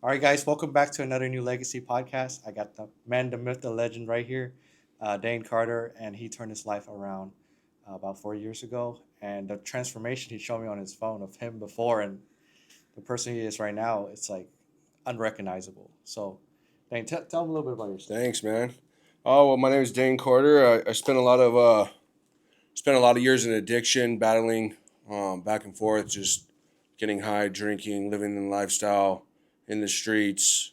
All right, guys, welcome back to another New Legacy podcast. I got the man, the myth, the legend right here, Dane Carter, and he turned his life around about 4 years ago. And the transformation he showed me on his phone of him before and the person he is right now, it's like unrecognizable. So, Dane, tell him a little bit about yourself. Thanks, man. Oh well, my name is Dane Carter. I spent a lot of years in addiction, battling back and forth, just getting high, drinking, living in lifestyle in the streets.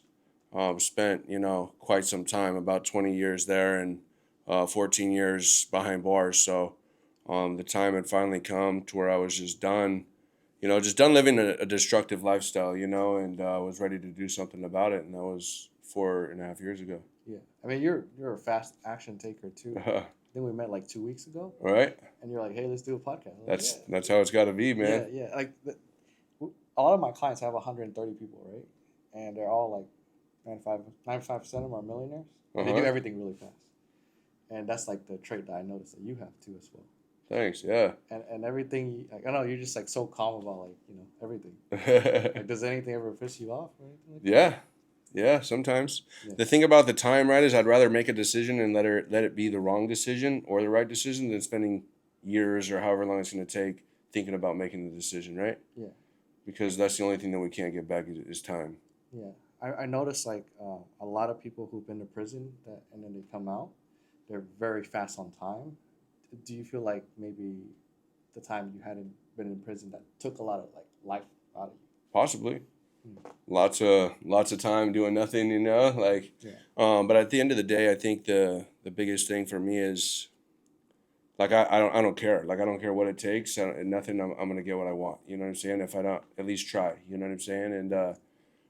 Spent quite some time, about 20 years there, and 14 years behind bars. So the time had finally come to where I was just done. Just done living a destructive lifestyle. And was ready to do something about it. And that was 4.5 years ago. Yeah, I mean you're a fast action taker too. I think we met like 2 weeks ago, All right. and you're like, "Hey, let's do a podcast." I'm like, That's that's how it's got to be, yeah, man. yeah. A lot of my clients have 130 people, right? And they're all like 95% of them are millionaires. And they do Uh-huh. everything really fast. And that's like the trait that I noticed that you have too as well. Thanks. Yeah. And everything, like, I don't know, you're just like so calm about like, everything. Like, does anything ever piss you off or anything like that? Yeah. Yeah. Sometimes Yeah. the thing about the time, right, is I'd rather make a decision and let it be the wrong decision or the right decision than spending years or however long it's going to take thinking about making the decision, right? Yeah. Because that's the only thing that we can't get back is time. Yeah. I noticed like a lot of people who've been to prison and then they come out, they're very fast on time. Do you feel like maybe the time you hadn't been in prison that took a lot of like life out of Possibly. you? Lots of time doing nothing, like. Yeah. But at the end of the day, I think the biggest thing for me is like I don't care. Like I don't care what it takes. Nothing. I'm gonna get what I want. You know what I'm saying? If I don't at least try. You know what I'm saying? And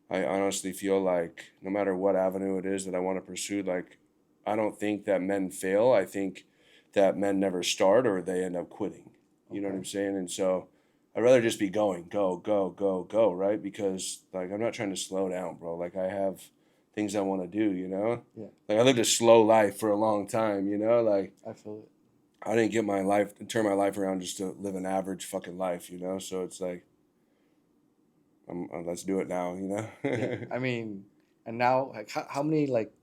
I honestly feel like no matter what avenue it is that I want to pursue, like I don't think that men fail. I think that men never start or they end up quitting. You know what Okay. I'm saying? And so I'd rather just be going, go, go, go, go, right? Because like I'm not trying to slow down, bro. Like I have things I want to do. Yeah. Like I lived a slow life for a long time. Like I feel it. I didn't turn my life around just to live an average fucking life. So it's like, let's do it now. Yeah. I mean, and now like how many like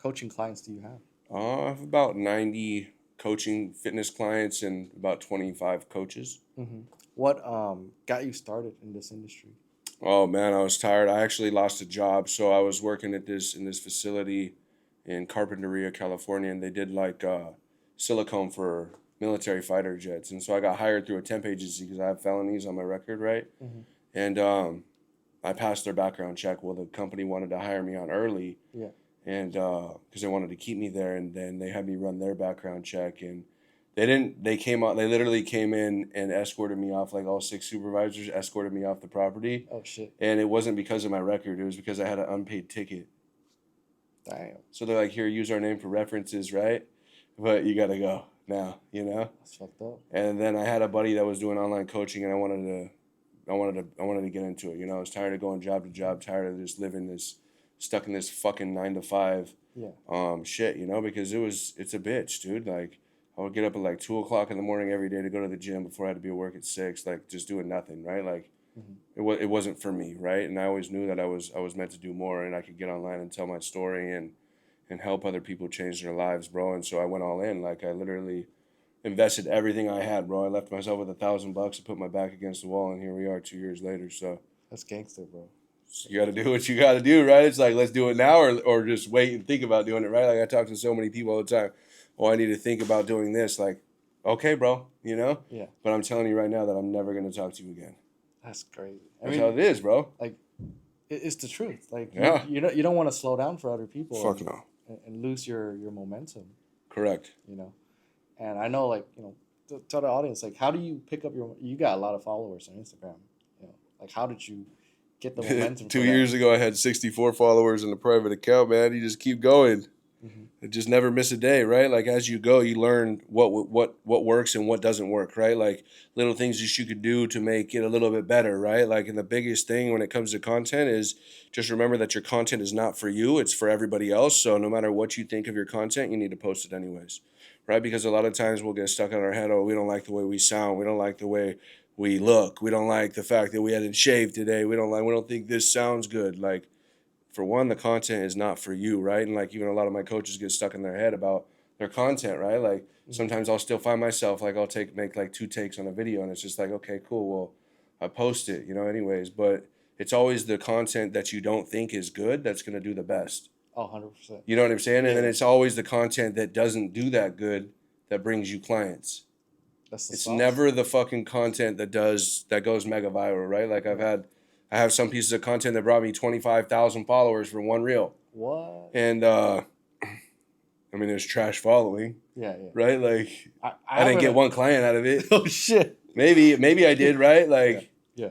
coaching clients do you have? I have about 90 coaching fitness clients and about 25 coaches. Mm-hmm. What got you started in this industry? Oh man, I was tired. I actually lost a job, so I was working in this facility in Carpinteria, California, and they did like silicone for military fighter jets, and so I got hired through a temp agency because I have felonies on my record, right? Mm-hmm. And I passed their background check. Well, the company wanted to hire me on early, Yeah. and because they wanted to keep me there, and then they had me run their background check, and they didn't. They came out. They literally came in and escorted me off. Like all six supervisors escorted me off the property, Oh shit. and it wasn't because of my record. It was because I had an unpaid ticket. Damn. So they're like, "Here, use our name for references, right? But you gotta go now." That's fucked up. And then I had a buddy that was doing online coaching, and I wanted to get into it. I was tired of going job to job, tired of just living this stuck in this fucking 9 to 5 Yeah. shit. Because it's a bitch, dude. Like I would get up at like 2 o'clock in the morning every day to go to the gym before I had to be at work at 6, like just doing nothing, right? Like Mm-hmm. it wasn't for me, right? And I always knew that I was meant to do more, and I could get online and tell my story and help other people change their lives, bro. And so I went all in. Like I literally invested everything I had, bro. I left myself with $1,000 to put my back against the wall, and here we are 2 years later. So That's gangster, bro. you got to do what you got to do, right? It's like let's do it now, or just wait and think about doing it, right? Like I talk to so many people all the time. Oh, I need to think about doing this. Like, okay, bro. Yeah. But I'm telling you right now that I'm never gonna talk to you again. That's crazy. I That's how mean, it is, bro. like it's the truth. Like Yeah. you don't want to slow down for other people Fuck no. and lose your momentum. Correct. You know. And I know, like, tell the audience, like, how do you pick up you got a lot of followers on Instagram. Like, how did you get the momentum Two for that? years ago, I had 64 followers in a private account, man. You just keep going. Mm-hmm. Just never miss a day, right? Like as you go, you learn what works and what doesn't work, right? Like little things that you could do to make it a little bit better, right? Like, and the biggest thing when it comes to content is just remember that your content is not for you; it's for everybody else. So no matter what you think of your content, you need to post it anyways, right? Because a lot of times we'll get stuck in our head, oh, we don't like the way we sound, we don't like the way we look, we don't like the fact that we hadn't shaved today, we don't think this sounds good, like. for one, the content is not for you, right? And like even a lot of my coaches get stuck in their head about their content, right? Like sometimes I'll still find myself like I'll make like 2 takes on a video, and it's just like, okay, cool, well, I post it, anyways. But it's always the content that you don't think is good that's gonna do the best. Oh, 100%. You know what I'm saying? Yeah. And then it's always the content that doesn't do that good that brings you clients. That's the It's sauce. never the fucking content that goes mega viral, right? Like I have some pieces of content that brought me 25,000 followers for one reel. What? And I mean, there's trash following. Yeah. Right? Like I didn't haven't- get one client out of it. Oh shit. Maybe I did, right? Like Yeah.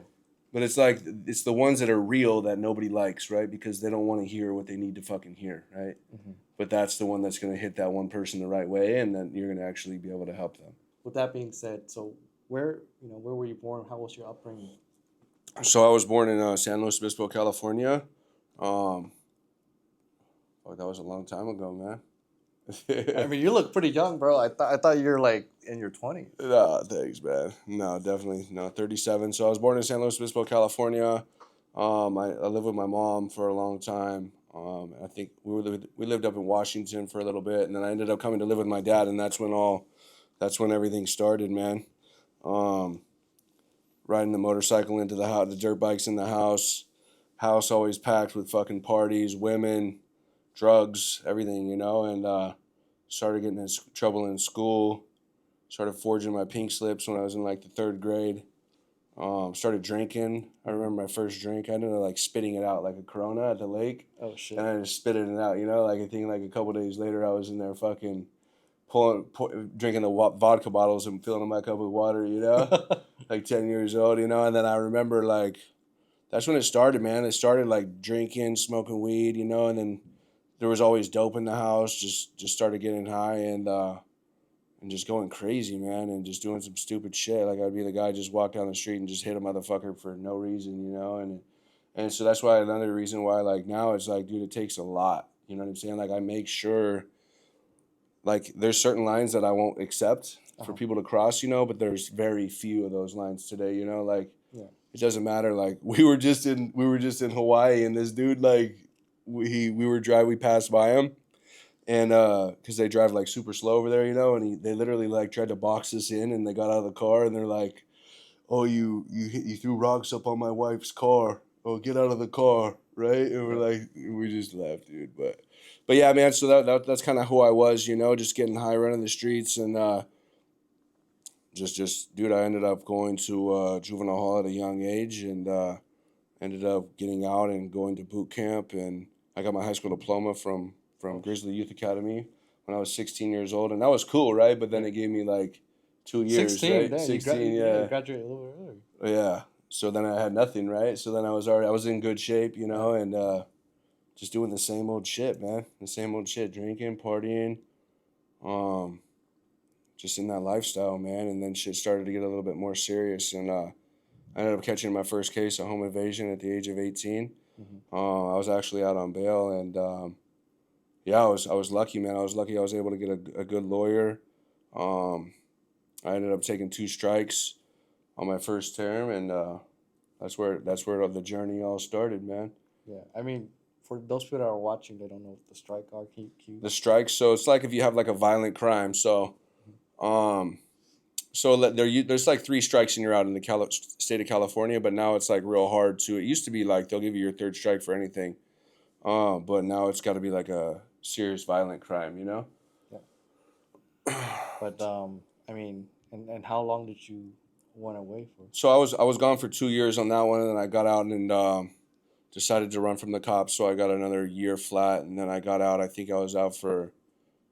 But it's like it's the ones that are real that nobody likes, right? Because they don't want to hear what they need to fucking hear, right? Mm-hmm. But that's the one that's going to hit that one person the right way, and then you're going to actually be able to help them. With that being said, so where were you born? How was your upbringing? So I was born in San Luis Obispo, California. Fuck, that was a long time ago, man. I mean, you look pretty young, bro. I thought you were like in your 20s. No, thanks, man. No, definitely no. 37. So I was born in San Luis Obispo, California. I lived with my mom for a long time. I think we lived up in Washington for a little bit, and then I ended up coming to live with my dad, and that's when everything started, man. Riding the motorcycle into the house, the dirt bikes in the house always packed with fucking parties, women, drugs, everything, and started getting in trouble in school. Started forging my pink slips when I was in like the 3rd grade. Started drinking. I remember my first drink. I ended up like spitting it out like a Corona at the lake. Oh shit. And I just spit it out, like I think like a couple days later I was in there fucking drinking the vodka bottles and filling them back up with water, like 10 years old, and then I remember like that's when it started, man. It started like drinking, smoking weed, and then there was always dope in the house. Just started getting high and just going crazy, man, and just doing some stupid shit. Like I'd be the guy just walk down the street and just hit a motherfucker for no reason, and so that's why another reason why like now it's like, dude, it takes a lot. You know what I'm saying? Like I make sure, like there's certain lines that I won't accept for people to cross, but there's very few of those lines today, like it doesn't matter. Like we were just in Hawaii, and this dude, like we passed by him, and because they drive like super slow over there, and they literally like tried to box us in, and they got out of the car and they're like, oh, you threw rocks up on my wife's car, oh, get out of the car, right? And we're like, we just laughed, dude. But yeah, man, so that's kind of who I was, just getting high, running the streets, and just dude, I ended up going to juvenile hall at a young age, and ended up getting out and going to boot camp, and I got my high school diploma from Grizzly Youth Academy when I was 16 years old, and that was cool, right? But then it gave me like 2 years, 16, right? Damn, 16, you yeah. graduated a little earlier. Yeah. So then I had nothing, right? So then I was in good shape, and just doing the same old shit, man. The same old shit, drinking, partying, just in that lifestyle, man. And then shit started to get a little bit more serious, and I ended up catching my first case of home invasion at the age of 18. Mm-hmm. I was actually out on bail, and yeah, I was lucky, man. I was lucky I was able to get a good lawyer. I ended up taking 2 strikes on my first term, and that's where the journey all started, man. Yeah, I mean, for those people that are watching, they don't know what the strike are. The strikes, so it's like if you have like a violent crime. So, there's like 3 strikes and you're out in the state of California, but now it's like real hard to. It used to be like they'll give you your 3rd strike for anything, but now it's got to be like a serious violent crime, Yeah. But I mean, and how long did you went away for? So I was gone for 2 years on that one, and then I got out and decided to run from the cops. So I got another year flat, and then I got out. I think I was out for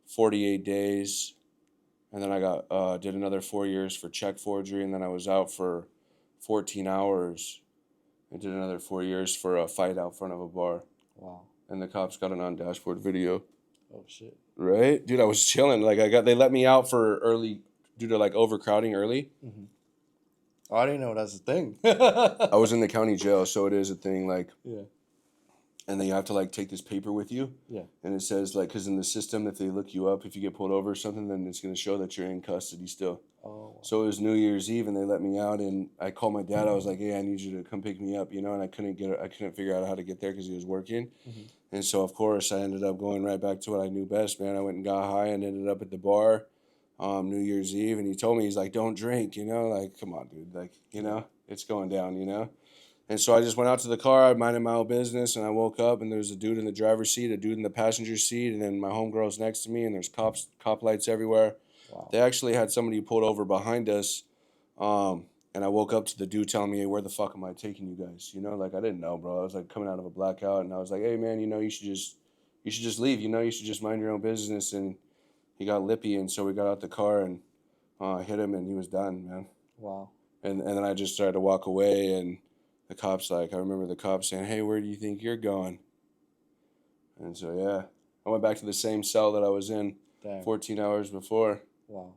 48 days, and then I got did another 4 years for check forgery, and then I was out for 14 hours, and did another 4 years for a fight out front of a bar. Wow. And the cops got it on dashboard video. Oh shit. Right, dude. I was chilling. Like they let me out for early due to like overcrowding early. Mm-hmm. Oh, I didn't know that's a thing. I was in the county jail, so it is a thing. Like, yeah. and then you have to like take this paper with you, Yeah. and it says like, because in the system, if they look you up, if you get pulled over or something, then it's going to show that you're in custody still. Oh. So it was New Year's Eve, and they let me out, and I called my dad. I was like, "Hey, I need you to come pick me up," you know, and I couldn't figure out how to get there because he was working, Mm-hmm. and so of course I ended up going right back to what I knew best, man. I went and got high and ended up at the bar, New Year's Eve, and he told me, he's like, "Don't drink," you know, like, come on, dude, like, you know, it's going down, you know. And so I just went out to the car, I minded my own business, and I woke up, and there's a dude in the driver's seat, a dude in the passenger seat, and then my homegirl's next to me, and there's cop lights everywhere. Wow. They actually had somebody pulled over behind us, and I woke up to the dude telling me, "Hey, where the fuck am I taking you guys?" You know, like, I didn't know, bro. I was like coming out of a blackout, and I was like, "Hey, man, you know, you should just leave. You know, you should just mind your own business." And he got lippy, and so we got out the car and hit him, and he was done, man. Wow. And then I just started to walk away, and the cops, like, I remember the cops saying, "Hey, where do you think you're going?" And so yeah, I went back to the same cell that I was in Damn. 14 hours before, Wow.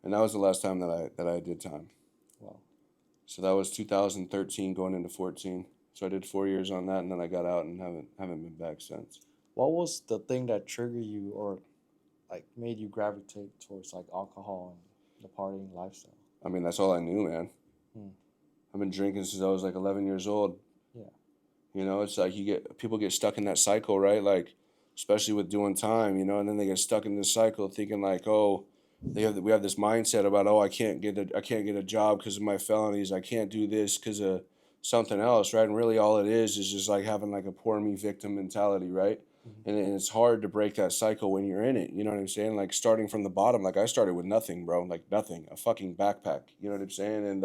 and that was the last time that I did time. Wow. So that was 2013 going into 14. So I did 4 years on that, and then I got out and haven't been back since. What was the thing that triggered you or like made you gravitate towards like alcohol and the partying lifestyle? I mean, that's all I knew, man. Hmm. I've been drinking since I was like 11 years old. Yeah. You know, it's like people get stuck in that cycle, right? Like, especially with doing time, you know, and then they get stuck in this cycle thinking like, oh, we have this mindset about, oh, I can't get a job because of my felonies. I can't do this because of something else, right? And really all it is just like having like a poor me victim mentality, right? Mm-hmm. And it's hard to break that cycle when you're in it. You know what I'm saying? Like starting from the bottom, like I started with nothing, bro, like nothing, a fucking backpack. You know what I'm saying?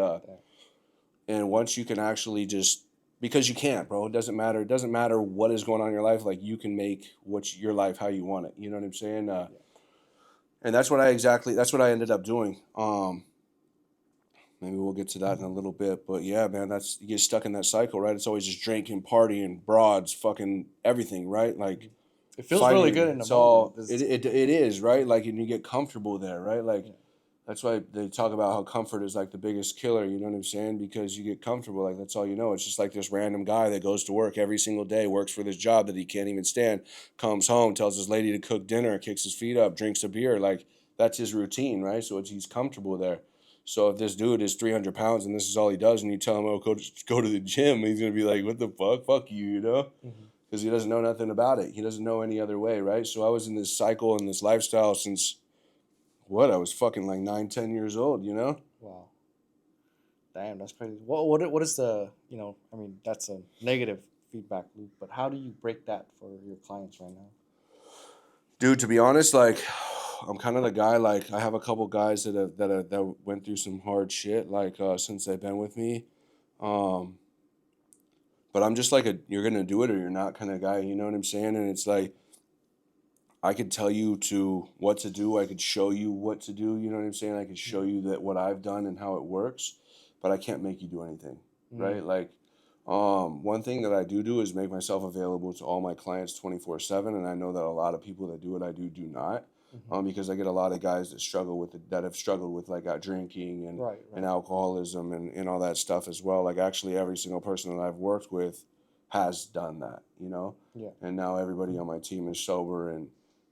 And once you can actually just, because you can't, bro, it doesn't matter. It doesn't matter what is going on in your life. Like you can make your life how you want it. You know what I'm saying? And that's that's what I ended up doing. Maybe we'll get to that in a little bit, but yeah, man, you get stuck in that cycle, right? It's always just drinking, partying, broads, fucking everything, right? Like It feels really good fighting. in the It's moment. all it is, right? Like, and you get comfortable there, right? Like Yeah. that's why they talk about how comfort is like the biggest killer. You know what I'm saying? Because you get comfortable, like that's all you know. It's just like this random guy that goes to work every single day, works for this job that he can't even stand, comes home, tells his lady to cook dinner, kicks his feet up, drinks a beer, like that's his routine, right? So he's comfortable there. So if this dude is 300 pounds and this is all he does, and you tell him, "Oh, go to the gym," he's gonna be like, "What the fuck? Fuck you," you know? Mm-hmm. Because he doesn't know nothing about it. He doesn't know any other way, right? So I was in this cycle and this lifestyle since I was fucking like 9, 10 years old, you know? Wow. Damn, that's crazy. What is the, I mean, that's a negative feedback loop, but how do you break that for your clients right now? Dude, to be honest, like I'm kind of the guy. Like I have a couple guys that went through some hard shit. Like since they've been with me, um, but I'm just like you're gonna do it or you're not kind of guy. You know what I'm saying? And it's like I could tell you what to do. I could show you what to do. You know what I'm saying? I could show you that what I've done and how it works, but I can't make you do anything, right? Mm. Like, one thing that I do is make myself available to all my clients 24/7, and I know that a lot of people that do what I do not, Mm-hmm. because I get a lot of guys that that have struggled with like drinking Right, and right. alcoholism and all that stuff as well. Like actually, every single person that I've worked with has done that, you know, Yeah. and now everybody on my team is sober and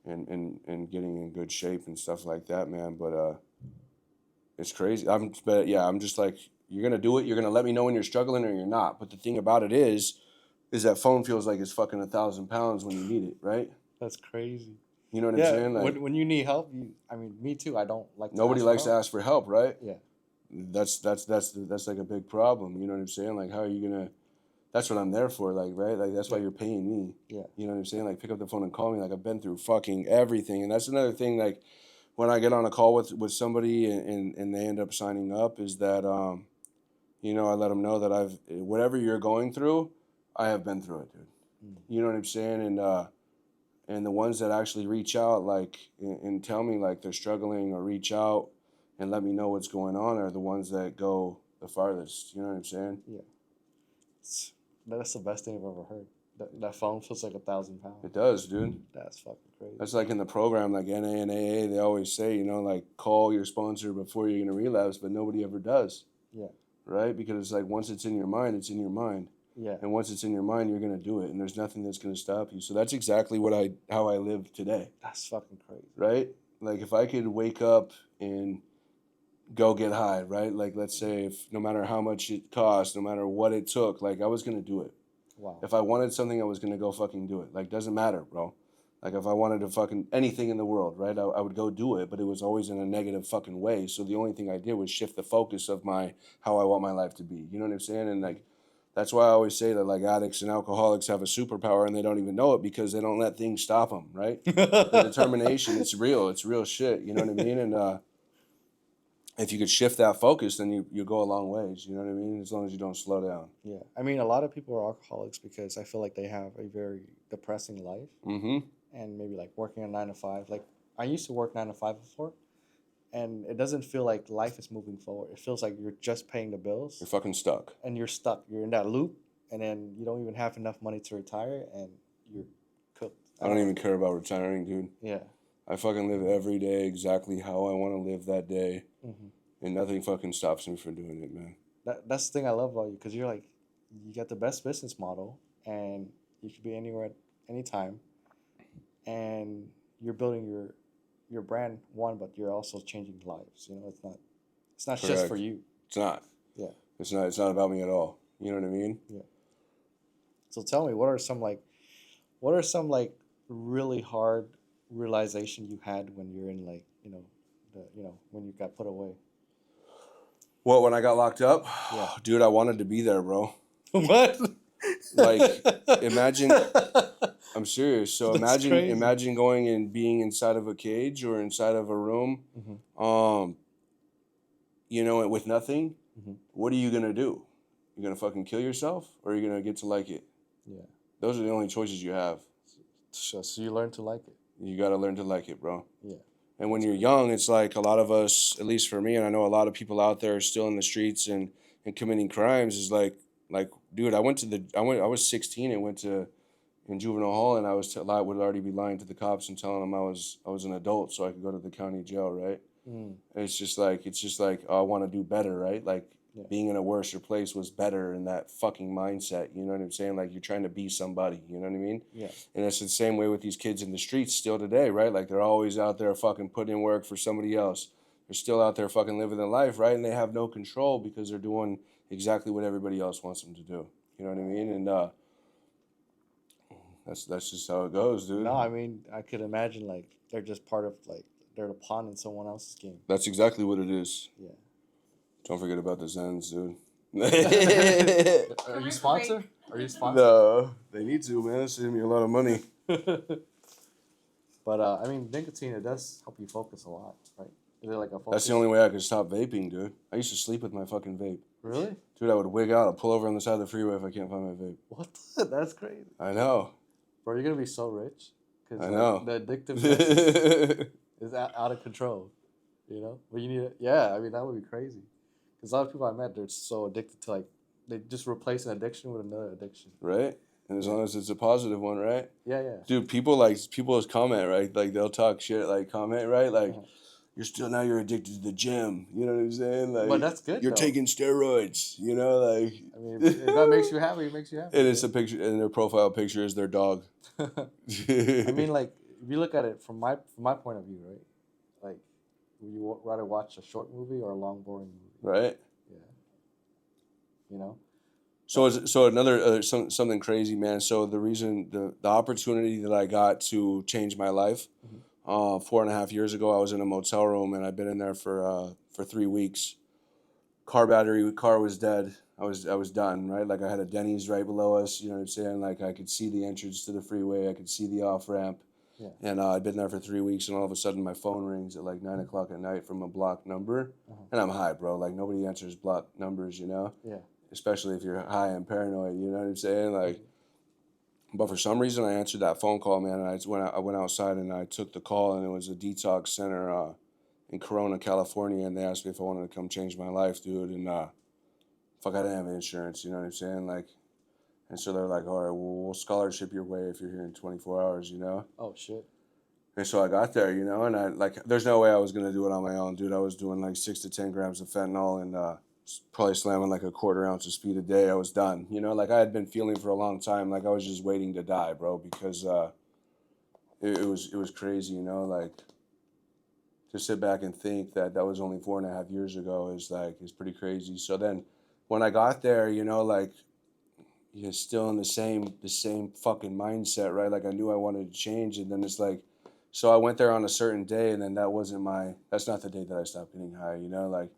getting in good shape and stuff like that, man. But it's crazy. I'm just like, you're gonna do it. You're gonna let me know when you're struggling or you're not. But the thing about it is that phone feels like it's fucking 1,000 pounds when you need it, right? That's crazy. You know what I'm Yeah, saying? Like when you need help, I mean, me too. I don't like to nobody ask for likes to help. ask for help, right? Yeah. That's like a big problem. You know what I'm saying? Like how are you gonna? That's what I'm there for, like, right? Like that's why Yeah. you're paying me. Yeah. You know what I'm saying? Like pick up the phone and call me. Like I've been through fucking everything, and that's another thing. Like when I get on a call with somebody and they end up signing up, is that I let them know that whatever you're going through, I have been through it, dude. Mm. You know what I'm saying? And the ones that actually reach out, like, and tell me like they're struggling or reach out and let me know what's going on are the ones that go the farthest. You know what I'm saying? Yeah. That's the best thing I've ever heard. That phone feels like 1,000 pounds. It does, dude. That's fucking crazy. That's like in the program, like NA and AA, they always say, like call your sponsor before you're gonna relapse, but nobody ever does, Yeah. right? Because it's like once it's in your mind, it's in your mind. Yeah. And once it's in your mind, you're gonna do it, and there's nothing that's gonna stop you. So that's exactly how I live today, That's fucking crazy. right? Like if I could wake up and go get high, right? Like let's say if no matter how much it cost, no matter what it took, like I was gonna do it. Wow. If I wanted something, I was gonna go fucking do it. Like doesn't matter, bro. Like if I wanted to fucking anything in the world, right? I would go do it, but it was always in a negative fucking way. So the only thing I did was shift the focus of my how I want my life to be. You know what I'm saying? And like that's why I always say that like addicts and alcoholics have a superpower and they don't even know it because they don't let things stop them, right? The determination, it's real. It's real shit. You know what I mean? And if you could shift that focus, then you go a long ways. You know what I mean? As long as you don't slow down. Yeah. I mean, a lot of people are alcoholics because I feel like they have a very depressing life. Mm-hmm. And maybe like working a 9 to 5. Like I used to work 9 to 5 before, and it doesn't feel like life is moving forward. It feels like you're just paying the bills, You're fucking stuck. and you're stuck. You're in that loop, and then you don't even have enough money to retire, and you're cooked. I don't even care about retiring, dude. Yeah. I fucking live every day exactly how I want to live that day, and nothing fucking stops me from doing it, man. That's the thing I love about you, because you're like, you got the best business model, and you could be anywhere at any time, and you're building your brand one, but you're also changing lives. You know, it's not just for Correct. you. It's not. Yeah. It's not about me at all. You know what I mean? Yeah. So tell me, what are some like really hard realization you had when you're in like, when you got put away? What, when I got locked up? Yeah. Dude, I wanted to be there, bro. What? Like, imagine, I'm serious. So That's crazy. imagine going and being inside of a cage or inside of a room, Mhm. with nothing. Mhm. What are you going to do? You're going to fucking kill yourself or are you going to get to like it? Yeah. Those are the only choices you have. So you learn to like it. You got to learn to like it, bro. Yeah. And when you're young, it's like a lot of us, at least for me, and I know a lot of people out there are still in the streets and committing crimes, is like, dude, I was 16 and went to in juvenile hall, and I would already be lying to the cops and telling them I was an adult so I could go to the county jail, right? Mm. And it's just like oh, I want to do better, right? Like Yeah. being in a worse place was better in that fucking mindset. You know what I'm saying? Like you're trying to be somebody. You know what I mean? Yeah. And it's the same way with these kids in the streets still today, right? Like they're always out there fucking putting in work for somebody else. They're still out there fucking living their life, right? And they have no control because they're doing exactly what everybody else wants them to do. You know what I mean? And that's just how it goes, dude. No, I mean, I could imagine like they're just part of like they're a pawn in someone else's game. That's exactly what it is. Yeah. Don't forget about the Zens, dude. Are you sponsored? Are you sponsored? No, they need to, man. It's saving me a lot of money. But I mean, nicotine, it does help you focus a lot, right? Is it like a focus? That's the only way I could stop vaping, dude. I used to sleep with my fucking vape. Really? Dude, I would wig out. I'd pull over on the side of the freeway if I can't find my vape. What? That's crazy. I know. Bro, you're gonna be so rich. Cause, I know. The addictiveness is out of control. You know? But you need it. Yeah, I mean, that would be crazy. Because a lot of people I met, they're so addicted to like, they just replace an addiction with another addiction. Right? And as long as it's a positive one, right? Yeah, yeah. Dude, people just comment, right? Like they'll talk shit, like comment, right? Like you're addicted to the gym. You know what I'm saying? Like, but that's good. You're taking steroids. You know, like. I mean, if that makes you happy, it makes you happy. And it's a picture, and their profile picture is their dog. I mean, like if you look at it from my point of view, right? Like, would you rather watch a short movie or a long, boring movie? Right. Yeah. You know. So another something crazy, man. So the opportunity that I got to change my life, 4.5 years ago, I was in a motel room and I'd been in there for 3 weeks. Car was dead. I was done, right? Like I had a Denny's right below us. You know what I'm saying? Like I could see the entrance to the freeway. I could see the off ramp. Yeah. And I'd been there for 3 weeks, and all of a sudden my phone rings at like 9 o'clock at night from a blocked number, and I'm high, bro. Like nobody answers blocked numbers, you know. Yeah. Especially if you're high and paranoid, you know what I'm saying? Like, but for some reason I answered that phone call, man. And I went outside and I took the call, and it was a detox center in Corona, California, and they asked me if I wanted to come change my life, dude. And fuck, I didn't have insurance, you know what I'm saying? Like, and so they're like, all right, well, we'll scholarship your way if you're here in 24 hours, you know? Oh shit. And so I got there, you know, and there's no way I was gonna do it on my own, dude. I was doing like 6 to 10 grams of fentanyl and probably slamming like a quarter ounce of speed a day. I was done. You know, like I had been feeling for a long time, like I was just waiting to die, bro, because it was crazy. You know, like to sit back and think that that was only 4.5 years ago is pretty crazy. So then, when I got there, you know, like you're still in the same fucking mindset, right? Like I knew I wanted to change, and then it's like, so I went there on a certain day, and then that's not the day that I stopped getting high, you know, like,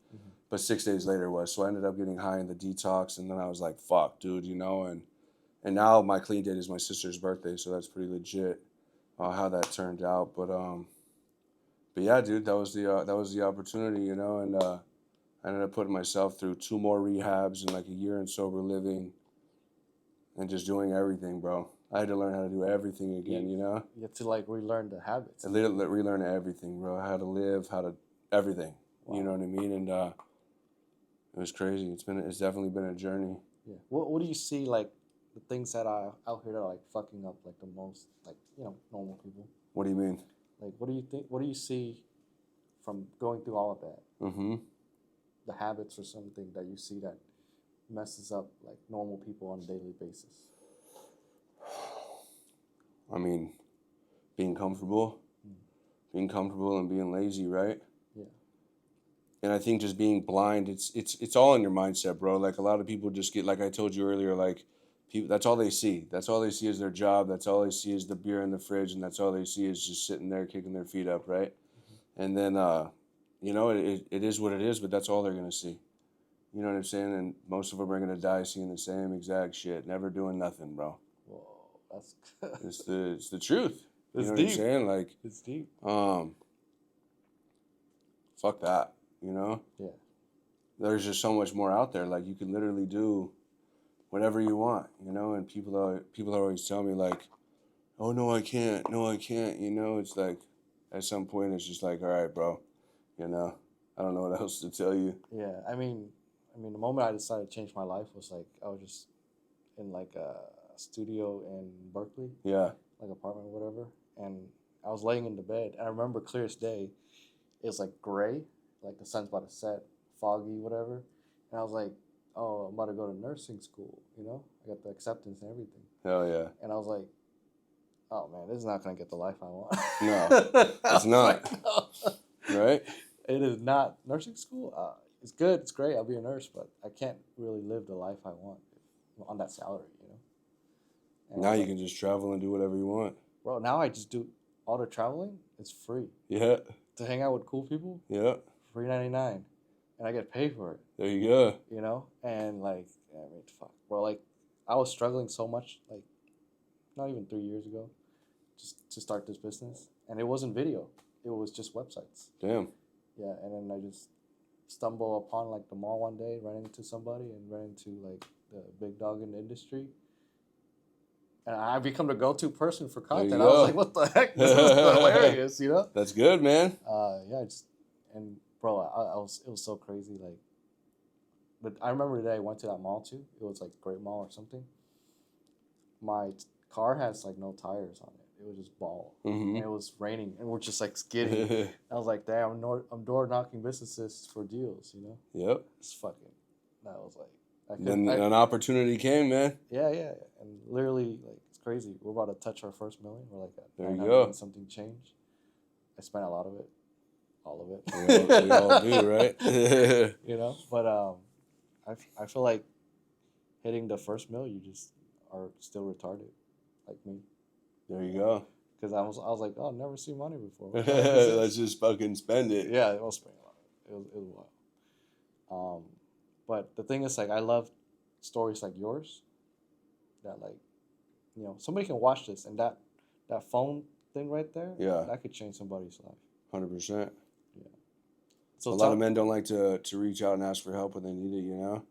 but 6 days later was, so I ended up getting high in the detox, and then I was like, fuck, dude, you know, and now my clean date is my sister's birthday, so that's pretty legit, how that turned out, but yeah, dude, that was the opportunity, you know, and I ended up putting myself through 2 more rehabs and like a year in sober living and just doing everything, bro. I had to learn how to do everything again, you know? You have to like relearn the habits. I literally relearn everything, bro. How to live, everything. Wow. You know what I mean? And it was crazy. It's definitely been a journey. Yeah. What do you see like the things that are out here that are like fucking up like the most, like, you know, normal people? What do you mean? Like, what do you think? What do you see from going through all of that? Mm-hmm. The habits or something that you see that messes up like normal people on a daily basis. I mean, being comfortable, and being lazy, right? Yeah. And I think just being blind, it's all in your mindset, bro. Like a lot of people just get, like I told you earlier, like people, that's all they see. That's all they see is their job. That's all they see is the beer in the fridge, and that's all they see is just sitting there kicking their feet up, right? Mm-hmm. And then, you know, it is what it is, but that's all they're gonna see. You know what I'm saying? And most of them are gonna die seeing the same exact shit, never doing nothing, bro. Whoa, that's It's the truth. It's you know deep. What I'm saying? Like, it's deep. Fuck that. You know? Yeah. There's just so much more out there. Like you can literally do whatever you want. You know? And people always tell me like, "Oh no, I can't. No, I can't." You know? It's like, at some point, it's just like, all right, bro. You know? I don't know what else to tell you. Yeah. I mean, the moment I decided to change my life was like I was just in like a studio in Berkeley. Yeah. Like apartment or whatever, and I was laying in the bed, and I remember clear as day. It was like gray, like the sun's about to set, foggy, whatever, and I was like, "Oh, I'm about to go to nursing school." You know, I got the acceptance and everything. Hell yeah. And I was like, "Oh man, this is not gonna get the life I want." No, it's not. Like, no. Right? It is not nursing school. It's good, it's great. I'll be a nurse, but I can't really live the life I want on that salary. You know. And now you can just travel and do whatever you want. Bro, now I just do all the traveling. It's free. Yeah. To hang out with cool people. Yeah. $3.99, and I get paid for it. There you go. You know, and like, I mean, fuck, bro. Like, I was struggling so much, like, not even 3 years ago, just to start this business, and it wasn't video. It was just websites. Damn. Yeah, and then I just stumble upon like the mall one day, ran into somebody, and ran into like the big dog in the industry. And I become the go-to person for content. I was like, "What the heck? This is hilarious," you know. That's good, man. Yeah, and bro, it was so crazy. Like, but I remember the day I went to that mall too. It was like Great Mall or something. My car has like no tires on it. It was just ball, and it was raining, and we're just like skidding. I was like, "Damn, I'm door knocking businesses for deals," you know. Yep. It's fucking. That was like. Then an opportunity came, man. Yeah, and literally, like, it's crazy. We're about to touch our first million. We're like, there you go. Something change. I spent a lot of it, all of it. We all do, right? You know, but I feel like hitting the first mill, you just are still retarded, like me. There you go. Because I was like, oh, I've never seen money before. Let's just fucking spend it. Yeah, it was spending a lot. It was wild. But the thing is, like, I love stories like yours that, like, you know, somebody can watch this and that phone thing right there, yeah, that could change somebody's life. 100%. Yeah. So a lot of men don't like to reach out and ask for help when they need it, you know?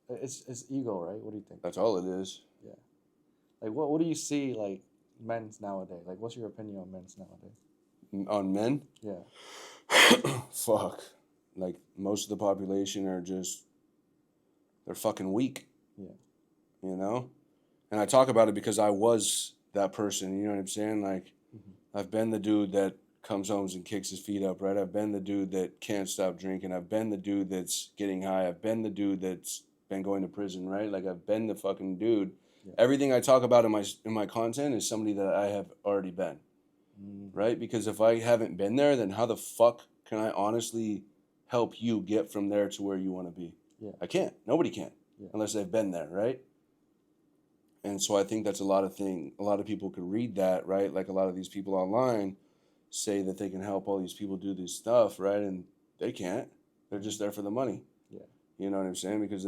It's ego, right? What do you think? That's all it is. Yeah. Like, what do you see, like, men's nowadays? Like, what's your opinion on men's nowadays? On men? Yeah. Fuck. Like, most of the population are just... they're fucking weak. Yeah. You know? And I talk about it because I was that person, you know what I'm saying? Like, I've been the dude that comes home and kicks his feet up, right? I've been the dude that can't stop drinking. I've been the dude that's getting high. I've been the dude that's been going to prison, right? Like I've been the fucking dude. Yeah. Everything I talk about in my content is somebody that I have already been, right? Because if I haven't been there, then how the fuck can I honestly help you get from there to where you want to be? Yeah. I can't. Nobody can, unless they've been there, right? And so I think that's a lot of people could read that, right? Like a lot of these people online say that they can help all these people do this stuff, right? And they can't. They're just there for the money. Yeah. You know what I'm saying? Because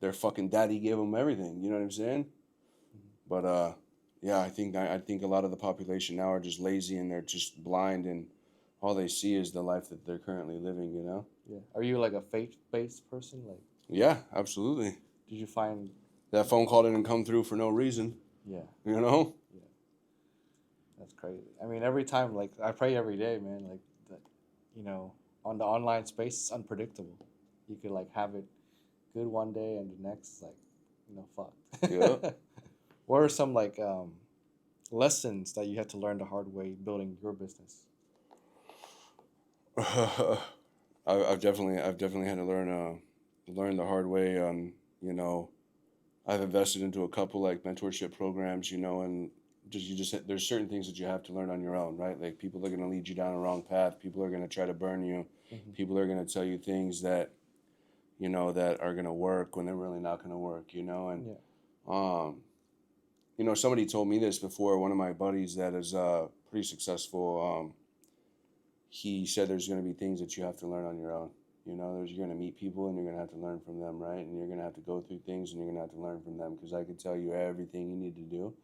their fucking daddy gave them everything. You know what I'm saying? But yeah, I think a lot of the population now are just lazy and they're just blind and all they see is the life that they're currently living. You know? Yeah. Are you like a faith-based person? Like. Yeah, absolutely. Did you find that phone call didn't come through for no reason? Yeah. You know? Yeah. That's crazy. I mean, every time, like, I pray every day, man. Like, that, you know, on the online space, it's unpredictable. You could, like, have it good one day and the next, like, you know, fucked. Yeah. What are some, like, lessons that you had to learn the hard way building your business? I've definitely had to learn the hard way on, you know, I've invested into a couple like mentorship programs, you know, and there's certain things that you have to learn on your own, right? Like people are going to lead you down a wrong path. People are going to try to burn you. Mm-hmm. People are going to tell you things that, you know, that are going to work when they're really not going to work, you know? And, you know, somebody told me this before, one of my buddies that is pretty successful. He said there's going to be things that you have to learn on your own. You know, you're going to meet people and you're going to have to learn from them, right? And you're going to have to go through things and you're going to have to learn from them because I can tell you everything you need to do,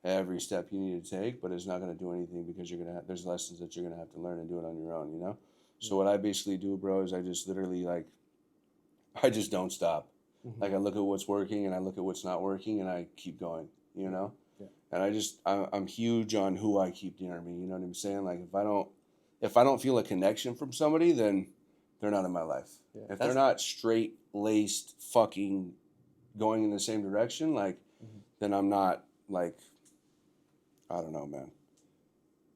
every step you need to take, but it's not going to do anything because there's lessons that you're going to have to learn and do it on your own, you know? So what I basically do, bro, is I just literally I just don't stop. Mm-hmm. Like I look at what's working and I look at what's not working and I keep going, you know? Yeah. And I'm huge on who I keep near me, you know what I'm saying? Like if I don't feel a connection from somebody, then they're not in my life. Yeah, if they're not straight-laced fucking going in the same direction, like, then I'm not, like, I don't know, man.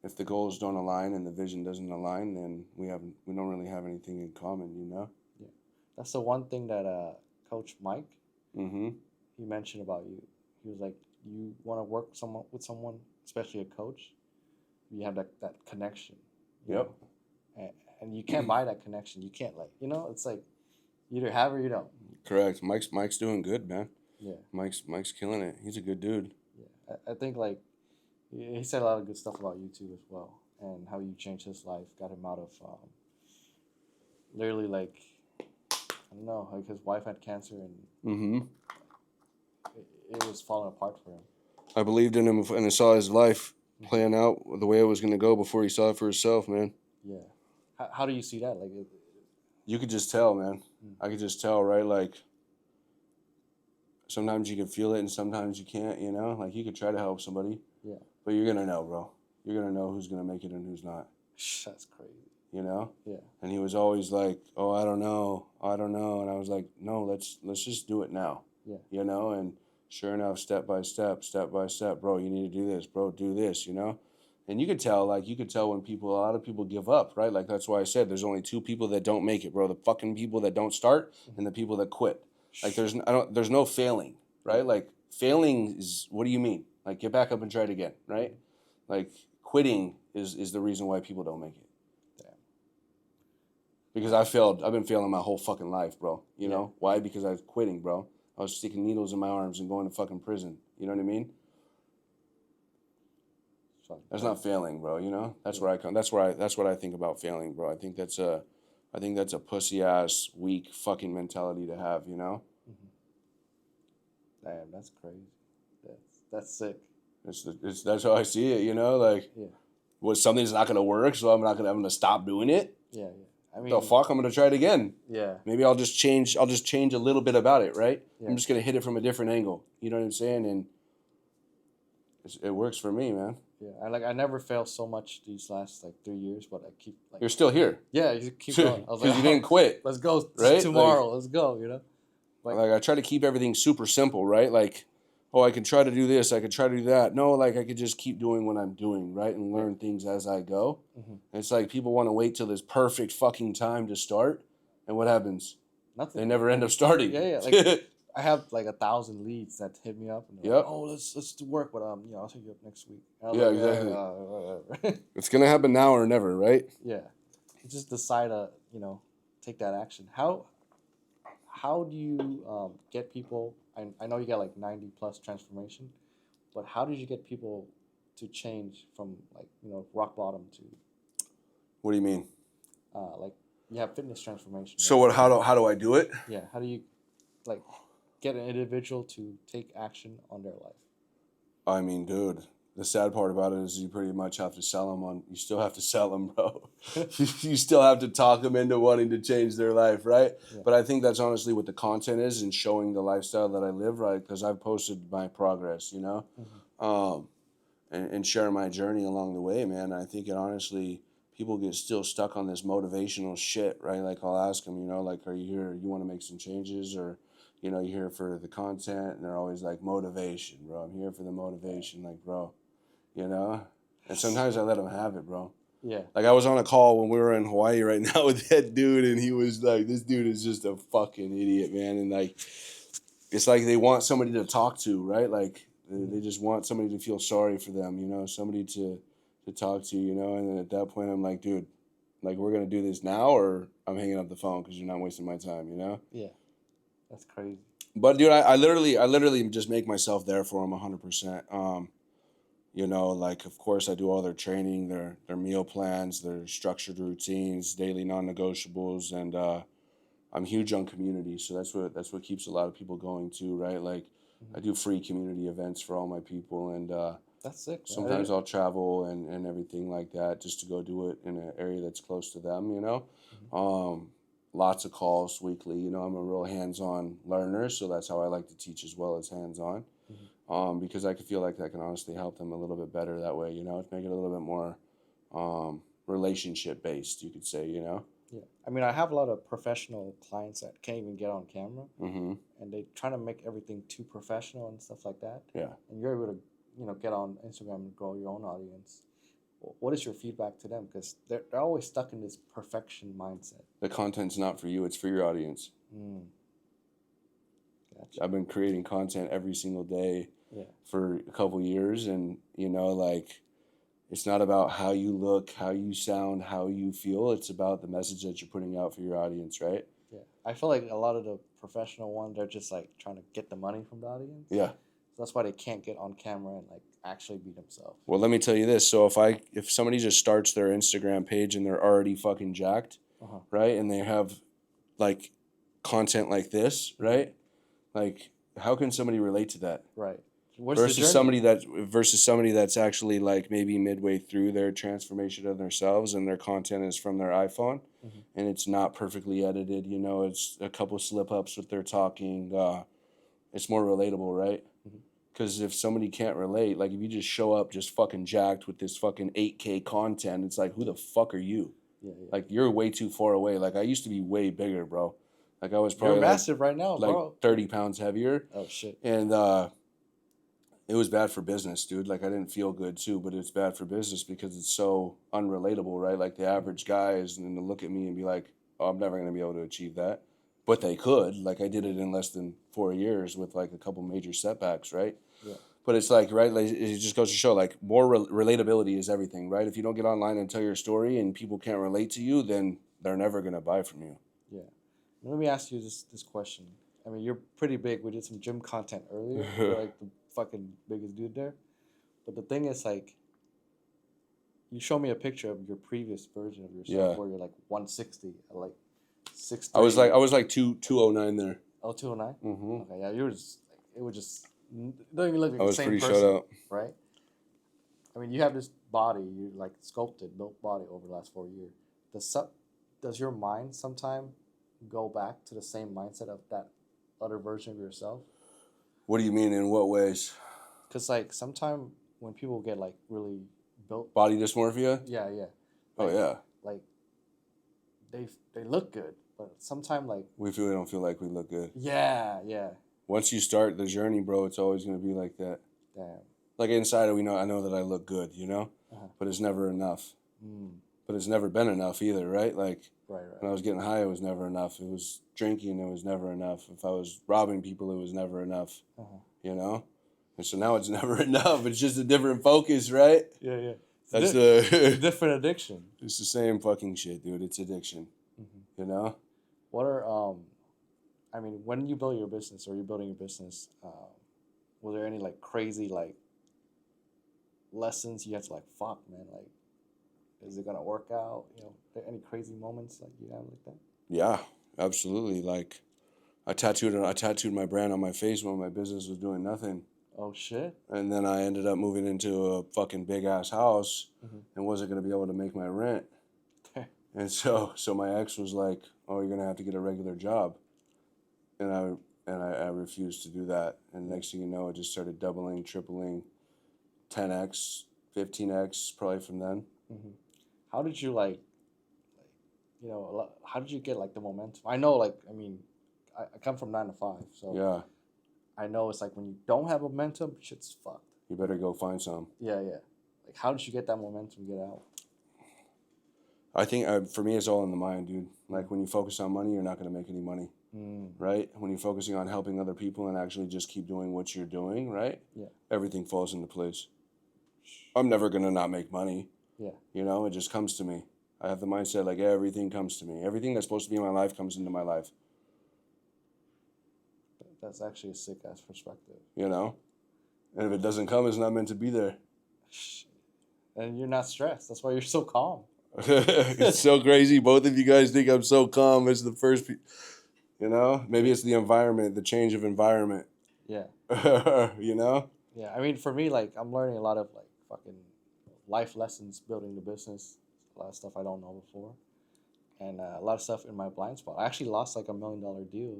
If the goals don't align and the vision doesn't align, then we don't really have anything in common, you know? Yeah. That's the one thing that Coach Mike, he mentioned about you. He was like, you want to work with someone, especially a coach, you have that connection. Yep. And you can't buy that connection. You can't, like, you know, it's like you either have or you don't. Correct. Mike's doing good, man. Yeah. Mike's killing it. He's a good dude. Yeah. I think, like, he said a lot of good stuff about you, too, as well. And how you changed his life, got him out of, literally, like, I don't know, like, his wife had cancer and it was falling apart for him. I believed in him and I saw his life playing out the way it was going to go before he saw it for himself, man. Yeah. How do you see that? Like, you could just tell, man. I could just tell, right? Like, sometimes you can feel it and sometimes you can't, you know? Like, you could try to help somebody. Yeah. But you're going to know, bro. You're going to know who's going to make it and who's not. That's crazy. You know? Yeah. And he was always like, oh, I don't know. And I was like, no, let's just do it now. Yeah. You know? And sure enough, step by step, bro, you need to do this, bro, do this, you know? And you could tell when a lot of people give up, right? Like, that's why I said there's only two people that don't make it, bro. The fucking people that don't start and the people that quit. Like, there's no failing, right? Like, failing is, what do you mean? Like, get back up and try it again, right? Like, quitting is the reason why people don't make it. Damn. Because I've been failing my whole fucking life, bro. You know? Why? Because I was quitting, bro. I was sticking needles in my arms and going to fucking prison. You know what I mean? That's not failing, bro. You know, that's where I come. That's what I think about failing, bro. I think that's a pussy ass, weak fucking mentality to have. You know. Damn, that's crazy. That's sick. That's how I see it. You know, like, something's not gonna work, so I'm gonna stop doing it. Yeah. I mean, the fuck, I'm gonna try it again. Yeah. Maybe I'll just change a little bit about it, right? Yeah. I'm just gonna hit it from a different angle. You know what I'm saying? And it works for me, man. Yeah, I never failed so much these last 3 years, but I keep You're still here. Yeah, you keep going. I was like, you didn't quit. Let's go right? Tomorrow. Let's go. You know. Like I try to keep everything super simple, right? Like oh, I can try to do this, I could try to do that. No, like I could just keep doing what I'm doing, right? And learn things as I go. Mm-hmm. And it's like people want to wait till this perfect fucking time to start. And what happens? They Nothing. never end up starting. Yeah, yeah. Like I have like 1,000 leads that hit me up and they're like, Yep. "Oh, let's do work, but I'll take you up next week." And I was Yeah, like, exactly. whatever. It's going to happen now or never, right? Yeah, you just decide to take that action. How do you get people? I know you got like 90 plus transformation, but how did you get people to change from like rock bottom to What do you mean? like you have fitness transformation, So right? what? How do I do it? Yeah, how do you like get an individual to take action on their life? I mean, dude, the sad part about it is you pretty much have to sell them on. You still have to sell them, bro. You still have to talk them into wanting to change their life, right? Yeah. But I think that's honestly what the content is and showing the lifestyle that I live, right? Because I've posted my progress, Mm-hmm. and share my journey along the way, man. I think it honestly, people get still stuck on this motivational shit, right? Like I'll ask them, like, are you here? You want to make some changes, or you're here for the content, and they're always like, motivation, bro. I'm here for the motivation, like, bro, you know. And sometimes I let them have it, bro. Yeah. Like I was on a call when we were in Hawaii right now with that dude, and he was like, "This dude is just a fucking idiot, man." And like, it's like they want somebody to talk to, right? Like they just want somebody to feel sorry for them, somebody to talk to, And then at that point, I'm like, dude, like we're gonna do this now, or I'm hanging up the phone because you're not wasting my time, Yeah. That's crazy. But dude, I literally just make myself there for them 100%. Like of course I do all their training, their meal plans, their structured routines, daily non-negotiables, and I'm huge on community, so that's what keeps a lot of people going too, right? Like Mm-hmm. I do free community events for all my people, and That's sick. sometimes I'll travel and everything like that just to go do it in an area that's close to them. Mm-hmm. Lots of calls weekly. I'm a real hands-on learner, so that's how I like to teach as well as hands-on. Because I could feel like that can honestly help them a little bit better that way, to make it a little bit more relationship based, you could say. Yeah. I mean, I have a lot of professional clients that can't even get on camera, Mm-hmm. and they try to make everything too professional and stuff like that. Yeah. And you're able to, get on Instagram and grow your own audience. What is your feedback to them? Because they're always stuck in this perfection mindset. The content's not for you; it's for your audience. Mm. Gotcha. I've been creating content every single day Yeah. for a couple years, and like it's not about how you look, how you sound, how you feel. It's about the message that you're putting out for your audience, right? Yeah. I feel like a lot of the professional ones, they're just like trying to get the money from the audience. Yeah. So that's why they can't get on camera and like actually be themselves. Well, let me tell you this. So if somebody just starts their Instagram page and they're already fucking jacked, right? And they have like content like this, right? Like how can somebody relate to that? Right. What's versus somebody that's actually like maybe midway through their transformation of themselves and their content is from their iPhone, and it's not perfectly edited, it's a couple slip ups with their talking. It's more relatable, right? Because if somebody can't relate, like if you just show up just fucking jacked with this fucking 8K content, it's like, who the fuck are you? Yeah. Like you're way too far away. Like I used to be way bigger, bro. Like I was probably You're massive right now, like bro. 30 pounds heavier. Oh shit. And it was bad for business, dude. Like I didn't feel good too, but it's bad for business because it's so unrelatable, right? Like the average guy is going to look at me and be like, "Oh, I'm never going to be able to achieve that," but they could. Like I did it in less than 4 years with like a couple major setbacks, right? Yeah. But it's like, right? Like it just goes to show, like more relatability is everything, right? If you don't get online and tell your story and people can't relate to you, then they're never going to buy from you. Yeah. Let me ask you this question. I mean, you're pretty big. We did some gym content earlier. You're like the fucking biggest dude there. But the thing is, like, you show me a picture of your previous version of yourself where you're like 160, like 6'3". I was like 209 there. Oh, 209? Mm-hmm. Okay, yeah, you were just, it was just, it doesn't even look like I the was same pretty person, shut up. right? I mean, you have this body, you like sculpted, built body over the last 4 years. Does your mind sometime go back to the same mindset of that other version of yourself? What do you mean? In what ways? Because like sometime when people get like really built, Body dysmorphia? yeah, Oh yeah. like they look good, but sometime like We don't feel like we look good. yeah. once you start the journey, bro, it's always gonna be like that. Damn. Like inside, I know that I look good, Uh-huh. but it's never enough. Mm. But it's never been enough either, right? Like Right. when I was getting high, it was never enough. It was drinking, it was never enough. If I was robbing people, it was never enough. Uh-huh. And so now it's never enough. It's just a different focus, right? Yeah. That's It's a the. different addiction. It's the same fucking shit, dude. It's addiction. What are I mean, when you build your business or you're building your business, was there any like crazy like lessons you had to like fuck man like is it gonna work out? There any crazy moments like you have like that? Yeah, absolutely. Like I tattooed my brand on my face when my business was doing nothing. Oh shit. And then I ended up moving into a fucking big ass house and wasn't gonna be able to make my rent. And so my ex was like, "Oh, you're gonna have to get a regular job," and I refused to do that. And next thing you know, it just started doubling, tripling, 10x, 15x, probably from then. How did you like how did you get like the momentum? I know like I mean, I come from 9 to 5, so Yeah, I know it's like when you don't have momentum, shit's fucked. you better go find some. Yeah. Like how did you get that momentum? Get out. I think for me, it's all in the mind, dude. Like when you focus on money, you're not gonna make any money, right? When you're focusing on helping other people and actually just keep doing what you're doing, right? Yeah. Everything falls into place. I'm never gonna not make money. Yeah. It just comes to me. I have the mindset like everything comes to me. Everything that's supposed to be in my life comes into my life. That's actually a sick ass perspective. And if it doesn't come, it's not meant to be there. And you're not stressed. That's why you're so calm. It's so crazy. Both of you guys think I'm so calm. It's the first, maybe it's the environment, the change of environment. Yeah. Yeah. I mean, for me, like I'm learning a lot of like fucking life lessons building the business. A lot of stuff I don't know before, and a lot of stuff in my blind spot. I actually lost like $1 million deal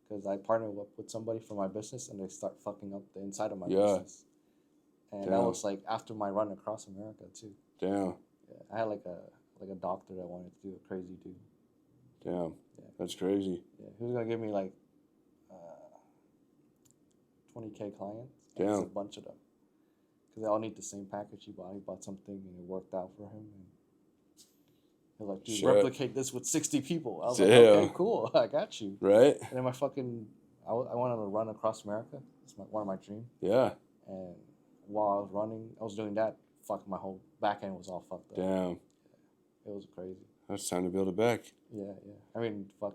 because I partnered up with somebody for my business, and they start fucking up the inside of my business. And that was like after my run across America too. Damn. Yeah, I had like a doctor that wanted to do a crazy deal. Damn. Yeah. That's crazy. Yeah, he was gonna give me like 20K clients. Damn. It's a bunch of them. Because they all need the same package he bought. He bought something and it worked out for him. And he was like, dude, replicate this with 60 people. I was like, okay, cool. I got you. Right. And then I wanted to run across America. It's one of my dreams. Yeah. And while I was running, I was doing that. Fuck, my whole back end was all fucked up. Damn. It was crazy. That's time to build it back. Yeah. I mean, fuck.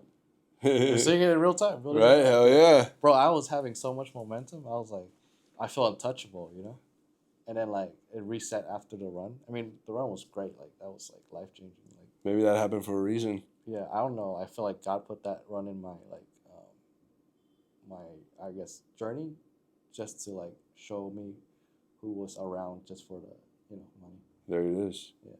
You're seeing it in real time. Right? Hell yeah. Bro, I was having so much momentum. I was like, I felt untouchable, And then like it reset after the run. I mean, the run was great. Like that was like life changing. Like maybe that happened for a reason. Yeah, I don't know. I feel like God put that run in my like my I guess journey, just to like show me who was around just for the money. There it is. Yeah.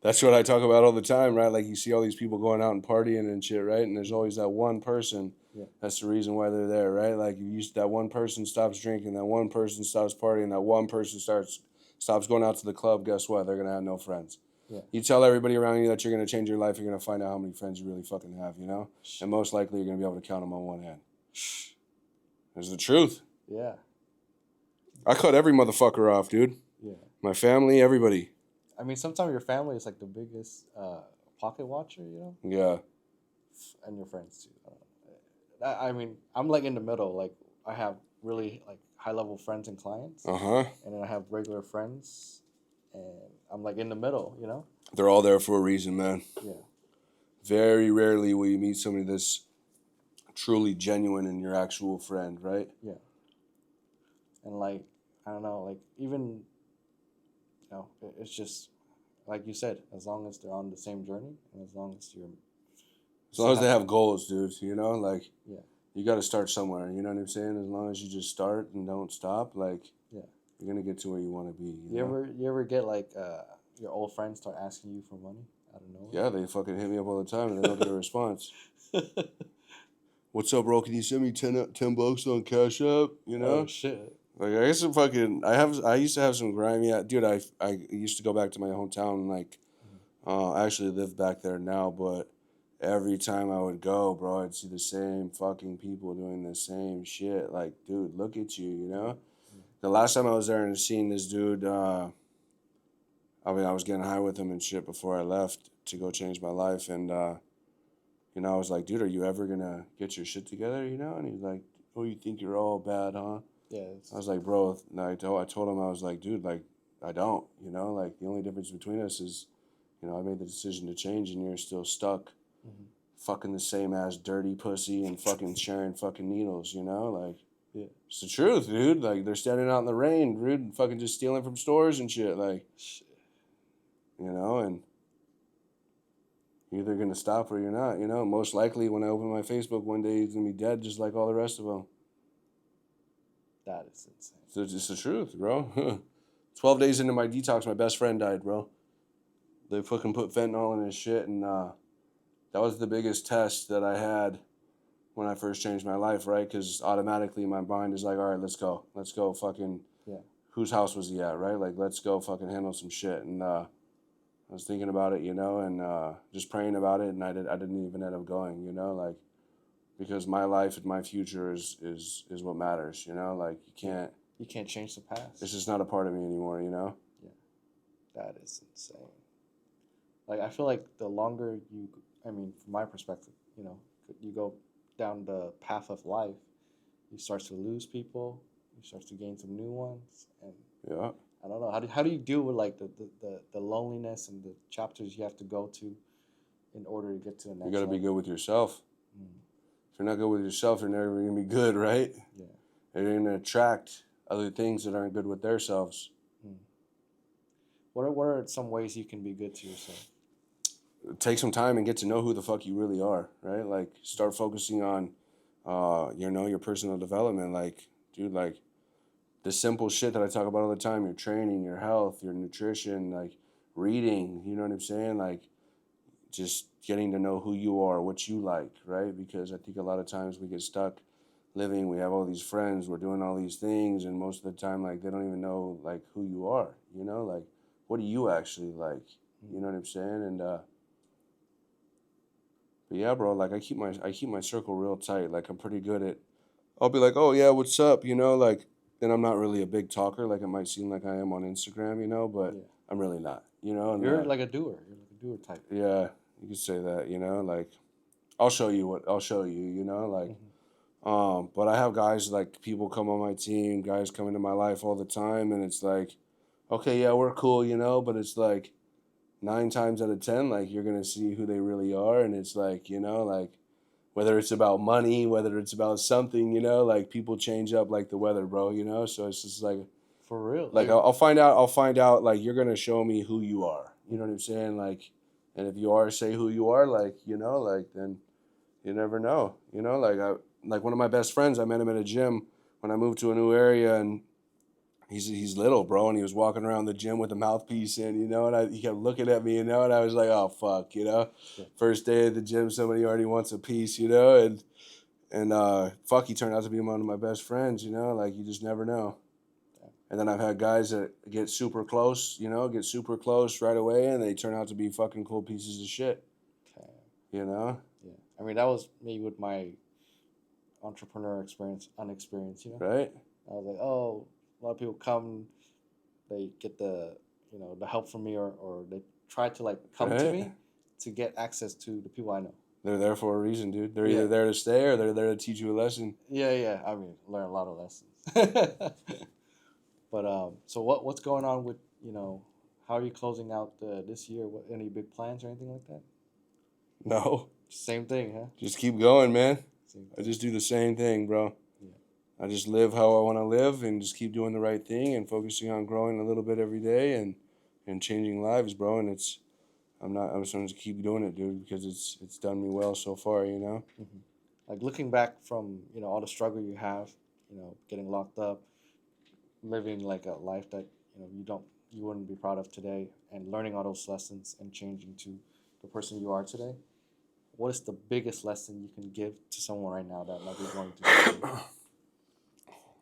That's what I talk about all the time, right? Like you see all these people going out and partying and shit, right? And there's always that one person. Yeah. That's the reason why they're there, right? Like that one person stops drinking, that one person stops partying, that one person stops going out to the club. Guess what? They're gonna have no friends. Yeah. You tell everybody around you that you're gonna change your life, you're gonna find out how many friends you really fucking have, And most likely you're gonna be able to count them on one hand. There's the truth. Yeah. I cut every motherfucker off, dude. Yeah. My family, everybody. I mean, sometimes your family is like the biggest pocket watcher, Yeah. And your friends too. I mean, I'm like in the middle. Like I have really like high level friends and clients. And then I have regular friends, and I'm like in the middle, They're all there for a reason, man. Yeah. Very rarely will you meet somebody that's truly genuine and your actual friend, right? Yeah. And like, I don't know, like even, it's just, like you said, as long as they're on the same journey and as long as you're... As long as they have goals, dude, like, yeah, you got to start somewhere, you know what I'm saying? As long as you just start and don't stop, like, yeah, you're going to get to where you want to be. You ever get like, your old friends start asking you for money out of nowhere? Yeah, they fucking hit me up all the time and they don't get a response. What's up, bro? Can you send me $10 on Cash App? Oh, shit. Like I guess I used to have some grimy, dude. I used to go back to my hometown and like, I actually live back there now, but every time I would go, bro, I'd see the same fucking people doing the same shit. Like, dude, look at you, you know? The last time I was there and seeing this dude, I mean, I was getting high with him and shit before I left to go change my life. And, you know, I was like, dude, are you ever going to get your shit together, you know? And he's like, oh, you think you're all bad, huh? Yeah. I was like, bro, no, I told him, I was like, dude, like, I don't, you know? Like, the only difference between us is, you know, I made the decision to change and you're still stuck fucking the same ass dirty pussy and fucking sharing fucking needles, you know? Like, Yeah. it's the truth, dude. Like, they're standing out in the rain, dude, and fucking just stealing from stores and shit. Like, you know, and you're either going to stop or you're not, you know? Most likely, when I open my Facebook one day, he's going to be dead just like all the rest of them. That is insane. So it's just the truth, bro. 12 days into my detox, my best friend died, bro. They fucking put fentanyl in his shit, and that was the biggest test that I had when I first changed my life, right? Because automatically my mind is like, all right, let's go. Let's go fucking, Yeah. whose house was he at, right? Like, let's go fucking handle some shit. And I was thinking about it, you know, and just praying about it, and I didn't even end up going, you know, like, because my life and my future is what matters, you know? Like, You can't change the past. it's just not a part of me anymore, you know? That is insane. Like, I feel like the longer you, I mean, from my perspective, you know, you go down the path of life, you start to lose people, you start to gain some new ones, and Yeah. I don't know, how do you deal with like the loneliness and the chapters you have to go to in order to get to the next You got to be level? good with yourself. Mm. If you're not good with yourself, you're never going to be good, right? Yeah. And you're going to attract other things that aren't good with themselves. Mm. What are some ways you can be good to yourself? Take some time and get to know who the fuck you really are, right? Like, start focusing on, you know, your personal development. Like, dude, like, the simple shit that I talk about all the time, your training, your health, your nutrition, like, reading, you know what I'm saying? Like, just getting to know who you are, what you like, right? Because I think a lot of times we get stuck living, we have all these friends, we're doing all these things, and most of the time, like, they don't even know, like, who you are, you know? Like, what do you actually like? You know what I'm saying? And, but yeah, bro, like, I keep my circle real tight. Like, I'm pretty good at, I'll be like, oh yeah, what's up, you know? Like, and I'm not really a big talker, like it might seem like I am on Instagram, you know, but Yeah. I'm really not, you know? And, You're like a doer. You're like a doer type. yeah, you could say that, you know? Like, I'll show you, you know? Like, but I have guys, like, people come on my team, guys come into my life all the time, and it's like, okay, yeah, we're cool, you know, but it's like 9 times out of 10, like, you're gonna see who they really are, and it's like, you know, like, whether it's about money, whether it's about something, you know, like, people change up like the weather, bro, you know, so it's just For real. like, I'll find out, like, you're gonna show me who you are, you know what I'm saying, like, and if you are, say who you are, like, you know, like, then you never know, you know, like one of my best friends, I met him at a gym when I moved to a new area, and he's little, bro, and he was walking around the gym with a mouthpiece in, you know, and he kept looking at me, you know, and I was like, oh fuck, you know, Yeah. first day at the gym, somebody already wants a piece, you know, and fuck, he turned out to be one of my best friends, you know, like, you just never know. And then I've had guys that get super close, you know, get super close right away, and they turn out to be fucking cool pieces of shit, Okay. you know. Yeah. I mean, that was me with my entrepreneur experience, unexperienced, you know? Right? I was like, oh, a lot of people come, they get the help from me, or they try to like come to Right? me to get access to the people I know. They're there for a reason, dude. They're Yeah. either there to stay or they're there to teach you a lesson. Yeah, yeah. I mean, learn a lot of lessons. But so what's going on with, how are you closing out this year? What, any big plans or anything like that? No, Same thing, huh? just keep going, man. Same I thing. just do the same thing, bro. Yeah. I just live how I want to live and just keep doing the right thing and focusing on growing a little bit every day and changing lives, bro. And I'm just going to keep doing it, dude, because it's done me well so far, you know? Hmm. Like looking back from all the struggle you have, getting locked up, living like a life that you wouldn't be proud of today, and learning all those lessons and changing to the person you are today. What is the biggest lesson you can give to someone right now that might be going through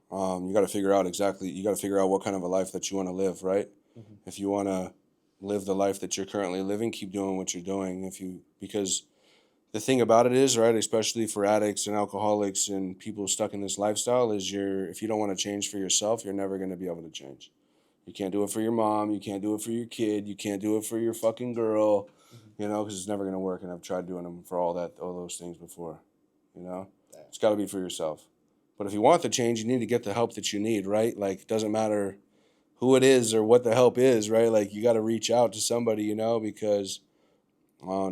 something? You got to figure out what kind of a life that you want to live, right? Hmm. If you want to live the life that you're currently living, keep doing what you're doing. Because the thing about it is, right, especially for addicts and alcoholics and people stuck in this lifestyle, is if you don't want to change for yourself, you're never going to be able to change. You can't do it for your mom. You can't do it for your kid. You can't do it for your fucking girl, because it's never going to work. And I've tried doing them for all those things before, It's got to be for yourself. But if you want the change, you need to get the help that you need, right? Like, it doesn't matter who it is or what the help is, right? Like, you got to reach out to somebody, because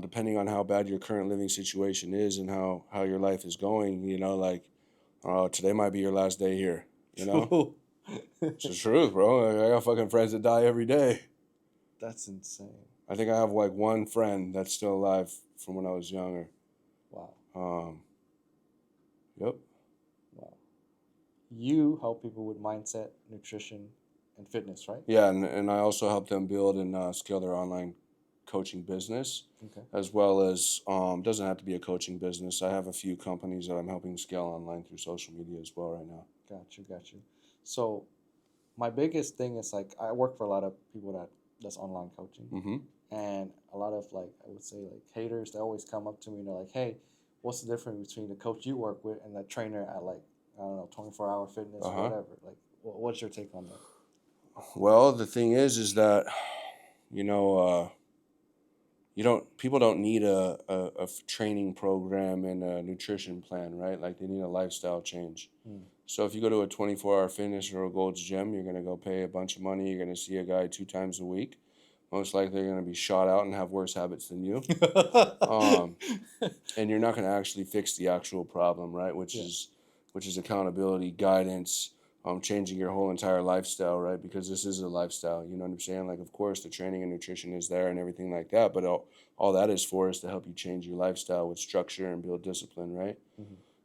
depending on how bad your current living situation is and how your life is going, today might be your last day here, It's the truth, bro. I got fucking friends that die every day. That's insane. I think I have like one friend that's still alive from when I was younger. Wow. Yep. Wow. You help people with mindset, nutrition, and fitness, right? Yeah, and I also help them build and scale their online coaching business, as well as doesn't have to be a coaching business. I have a few companies that I'm helping scale online through social media as well right now. Got you. So my biggest thing is like I work for a lot of people that's online coaching, and a lot of like I would say like haters. They always come up to me and they're like, "Hey, what's the difference between the coach you work with and the trainer at like I don't know 24-hour fitness or whatever?" Like, what's your take on that? Well, the thing is that people don't need a training program and a nutrition plan, right? Like, they need a lifestyle change. So if you go to a 24-hour fitness or a Gold's Gym, you're going to go pay a bunch of money. You're going to see a guy 2 times a week. Most likely they're going to be shot out and have worse habits than you. And you're not going to actually fix the actual problem, right? Which is accountability, guidance, changing your whole entire lifestyle, right? Because this is a lifestyle, you know what I'm saying? Like, of course, the training and nutrition is there and everything like that, but all that is for is to help you change your lifestyle with structure and build discipline, right?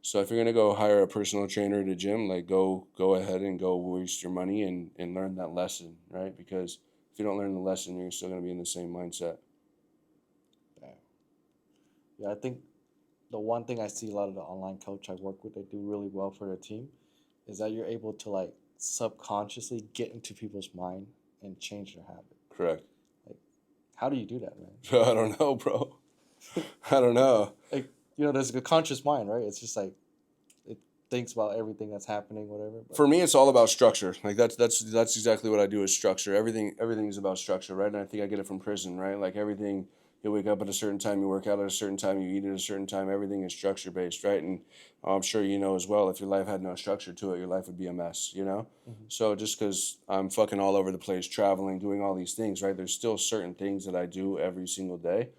So if you're gonna go hire a personal trainer at a gym, like go ahead and go waste your money and learn that lesson, right? Because if you don't learn the lesson, you're still gonna be in the same mindset. Yeah, I think the one thing I see a lot of the online coach I work with, they do really well for their team, is that you're able to like subconsciously get into people's mind and change their habit. Correct. Like, how do you do that, man? I don't know, bro. I don't know. Like, there's a conscious mind, right? It's just like it thinks about everything that's happening, whatever. For me, it's all about structure. Like, that's exactly what I do is structure. Everything is about structure, right? And I think I get it from prison, right? Like, everything, you wake up at a certain time, you work out at a certain time, you eat at a certain time. Everything is structure based, right? And I'm sure you know as well, if your life had no structure to it, your life would be a mess, So just because I'm fucking all over the place, traveling, doing all these things, right? There's still certain things that I do every single day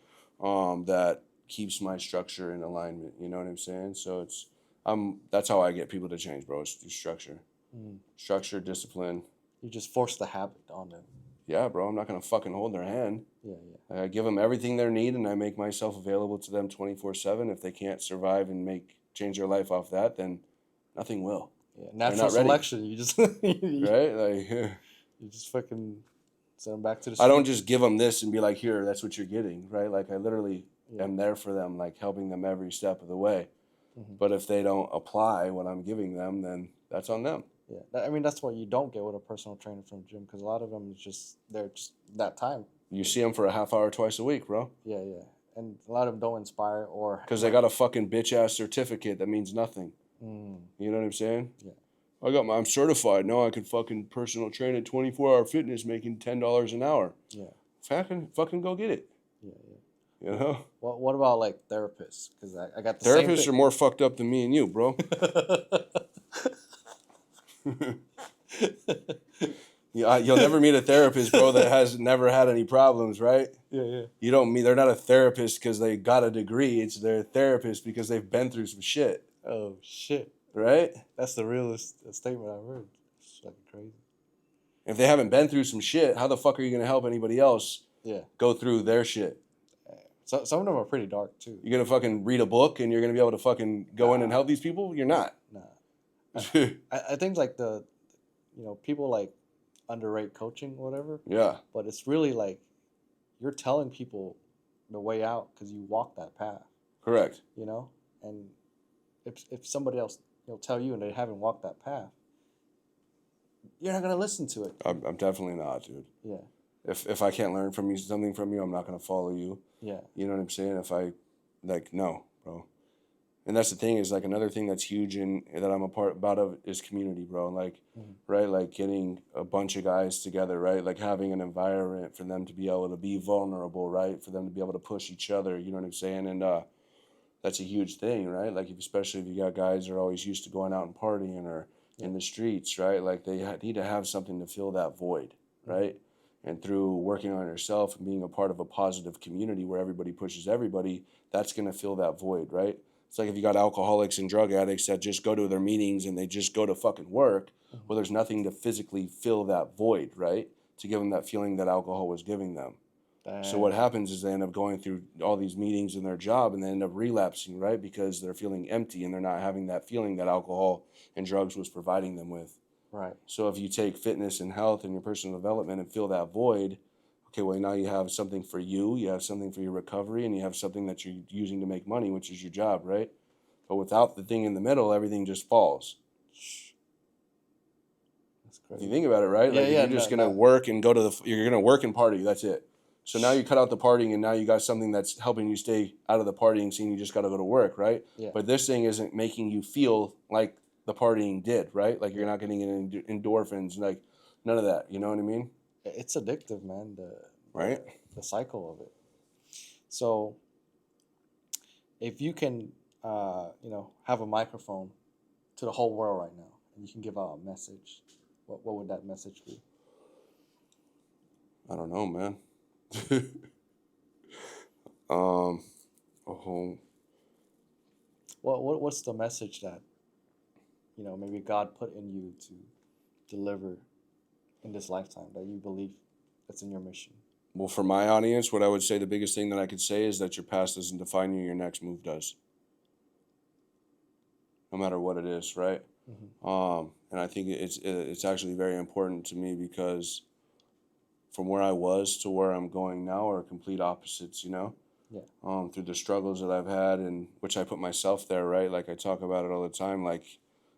that keeps my structure in alignment. You know what I'm saying? So that's how I get people to change, bro. It's through structure. Structure, discipline. You just force the habit on them. Yeah, bro. I'm not gonna fucking hold their hand. Yeah. I give them everything they need, and I make myself available to them 24/7. If they can't survive and change their life off that, then nothing will. Yeah, natural selection. You just right, like you just fucking send them back to the street. I don't just give them this and be like, here, that's what you're getting, right? Like, I literally am there for them, like helping them every step of the way. But if they don't apply what I'm giving them, then that's on them. Yeah, I mean, that's what you don't get with a personal trainer from the gym, because a lot of them they're just that time. You see them for a half hour twice a week, bro. Yeah, and a lot of them don't inspire or because they got a fucking bitch ass certificate that means nothing. You know what I'm saying? Yeah. I'm certified. Now I can fucking personal train at 24-hour fitness, making $10 an hour. Yeah. Fucking go get it. Yeah. You know? What about like therapists? Because I got the therapists are more fucked up than me and you, bro. Yeah, you'll never meet a therapist, bro, that has never had any problems, right? Yeah. You don't meet. They're not a therapist because they got a degree. They're a therapist because they've been through some shit. Oh shit! Right? That's the realest statement I've heard. It's fucking crazy. If they haven't been through some shit, how the fuck are you gonna help anybody else? Go through their shit. So some of them are pretty dark too. You're gonna fucking read a book and you're gonna be able to fucking go in and help these people? You're not. Nah. I think like people like underrate coaching or whatever. Yeah. But it's really like you're telling people the way out because you walk that path. Correct. And if somebody else tell you and they haven't walked that path, you're not gonna listen to it. I'm definitely not, dude. Yeah. If I can't learn something from you, I'm not gonna follow you. Yeah. You know what I'm saying? If I no, bro. And that's the thing is like another thing that's huge and that I'm a part about of is community, bro. Like, Mm-hmm. right, like getting a bunch of guys together, right, like having an environment for them to be able to be vulnerable, right, for them to be able to push each other. You know what I'm saying? And that's a huge thing, right? Like, especially if you got guys that are always used to going out and partying or Yeah. in the streets, right? Like, they need to have something to fill that void, right? And through working on yourself and being a part of a positive community where everybody pushes everybody, that's going to fill that void, right? It's like if you got alcoholics and drug addicts that just go to their meetings and they just go to fucking work, Mm-hmm. well, there's nothing to physically fill that void, right? To give them that feeling that alcohol was giving them. So what happens is they end up going through all these meetings in their job and they end up relapsing, right? Because they're feeling empty and they're not having that feeling that alcohol and drugs was providing them with. Right. So if you take fitness and health and your personal development and fill that void, okay, well, now you have something for you have something for your recovery, and you have something that you're using to make money, which is your job, right? But without the thing in the middle, everything just falls. That's If you crazy. think about it, right? Yeah, Like if yeah, you're no, just gonna no. work and go to you're gonna work and party, that's it. So now you cut out the partying, and now you got something that's helping you stay out of the partying scene. You just got to go to work, right? Yeah. But this thing isn't making you feel like the partying did, right? Like you're Yeah. not getting endorphins, like none of that. You know what I mean? It's addictive, man. The Right? the cycle of it. So if you can, have a microphone to the whole world right now, and you can give out a message, what would that message be? I don't know, man. um, oh, What's the message that maybe God put in you to deliver in this lifetime that you believe that's in your mission? well, for my audience, what I would say the biggest thing that I could say is that your past doesn't define you; your next move does. No matter what it is, right? Mm-hmm. And I think it's actually very important to me because from where I was to where I'm going now are complete opposites, you know? Yeah. Through the struggles that I've had and which I put myself there, right? Like I talk about it all the time. Like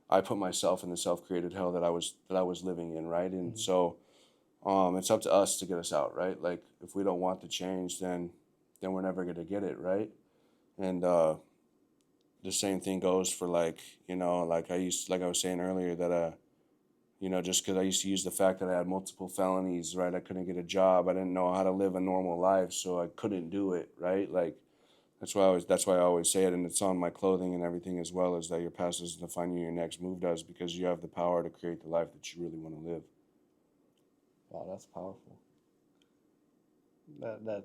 I put myself in the self-created hell that I was living in, right? And Mm-hmm. so it's up to us to get us out, right? Like if we don't want the change, then we're never gonna get it, right? And the same thing goes for like, like I was saying earlier that just because I used to use the fact that I had multiple felonies, right? I couldn't get a job. I didn't know how to live a normal life, so I couldn't do it, right? Like that's why I always say it, and it's on my clothing and everything as well, is that your past doesn't define you, your next move does, because you have the power to create the life that you really want to live. Wow, that's powerful. That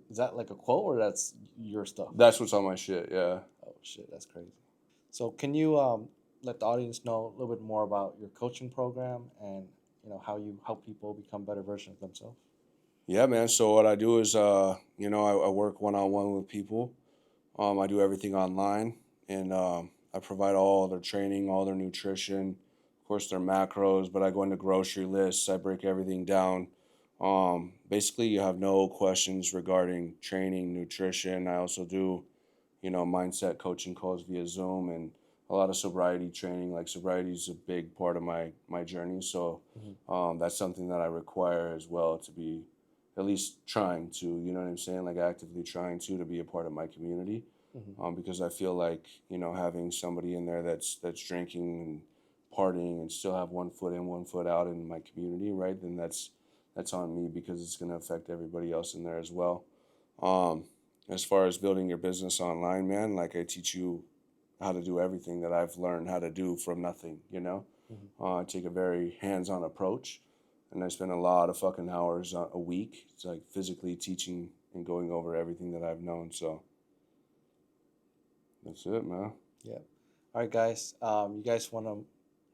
is that like a quote or that's your stuff? That's what's on my shit, yeah. Oh shit, that's crazy. So can you let the audience know a little bit more about your coaching program and how you help people become better versions of themselves? Yeah, man. So what I do is, I work one-on-one with people. I do everything online, and I provide all their training, all their nutrition, of course, their macros. But I go into grocery lists. I break everything down. Basically, you have no questions regarding training, nutrition. I also do, mindset coaching calls via Zoom and a lot of sobriety training. Like sobriety is a big part of my journey, so Mm-hmm. that's something that I require as well to be at least trying to, you know what I'm saying, like actively trying to be a part of my community, Mm-hmm. because I feel like having somebody in there that's drinking and partying and still have one foot in, one foot out in my community, right? Then that's on me because it's going to affect everybody else in there as well. Um, as far as building your business online, man, like I teach you how to do everything that I've learned how to do from nothing, you know? Mm-hmm. I take a very hands-on approach, and I spend a lot of fucking hours a week. It's like physically teaching and going over everything that I've known. So that's it, man. Yeah. All right, guys. You guys want to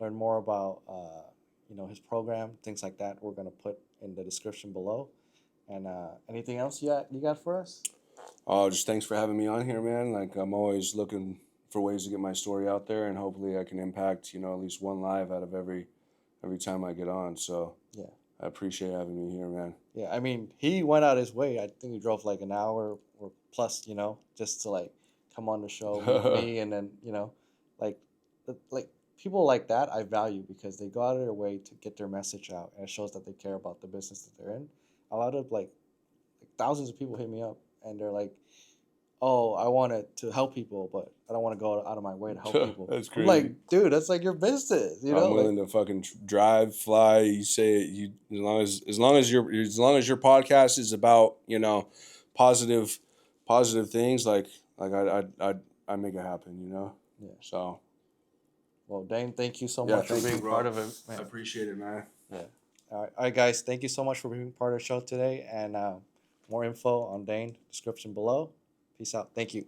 learn more about his program, things like that? We're gonna put in the description below. And anything else you got for us? Oh, just thanks for having me on here, man. Like I'm always looking for ways to get my story out there, and hopefully I can impact at least one live out of every time I get on. So Yeah. I appreciate having me here, man. Yeah. I mean, he went out his way. I think he drove like an hour or plus, just to like come on the show, meet me, and then like like people like that I value because they go out of their way to get their message out, and it shows that they care about the business that they're in. A lot of like thousands of people hit me up and they're like, "Oh, I wanted to help people, but I don't want to go out of my way to help people." That's I'm crazy. like, dude, that's like your business, you I'm know? Like, willing to fucking drive, fly. You say it. You as long as your podcast is about positive positive things like I make it happen. yeah. So Well, Dane, thank you so yeah, much for thank you, being part bro. of it, I man. appreciate it, man. Yeah. All right, guys. Thank you so much for being part of the show today. And more info on Dane, description below. Peace out. Thank you.